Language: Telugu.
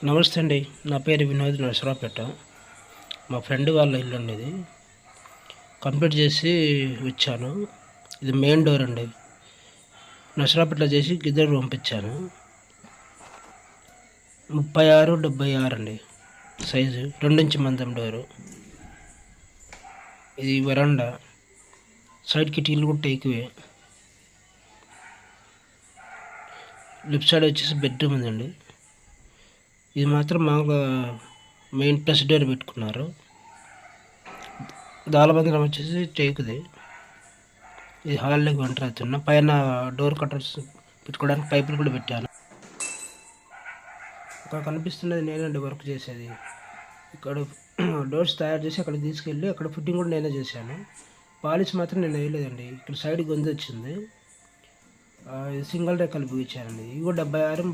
నమస్తే అండి. నా పేరు వినోద్, నరసరావుపేట. మా ఫ్రెండ్ వాళ్ళ ఇల్లు అండి ఇది. కంప్లీట్ చేసి వచ్చాను. ఇది మెయిన్ డోర్ అండి. నరసరావుపేటలో చేసి గిద్దరు పంపించాను. 36x76 అండి సైజు, 2 ఇంచ్ మందం డోరు. ఇది వరండా, సైడ్ కిటికీలు కూడా టేకువే. లెఫ్ట్ సైడ్ వచ్చేసి బెడ్రూమ్ ఉందండి. ఇది మాత్రం మామూలుగా మెయిన్ ప్లస్ డోర్ పెట్టుకున్నారు. దాలబంధనం వచ్చేసి టేకుది. ఇది హాల్లోకి ఎంటర్ అవుతున్నా. పైన డోర్ కటర్స్ పెట్టుకోవడానికి పైపులు కూడా పెట్టాను. అక్కడ కనిపిస్తున్నది నేనండి వర్క్ చేసేది. ఇక్కడ డోర్స్ తయారు చేసి అక్కడికి తీసుకెళ్ళి అక్కడ ఫిట్టింగ్ కూడా నేనే చేశాను. పాలిష్ మాత్రం నేను వేయలేదండి. ఇక్కడ సైడ్ గొంతు వచ్చింది. సింగిల్ రేఖలు బిగించానండి. ఇవి కూడా 76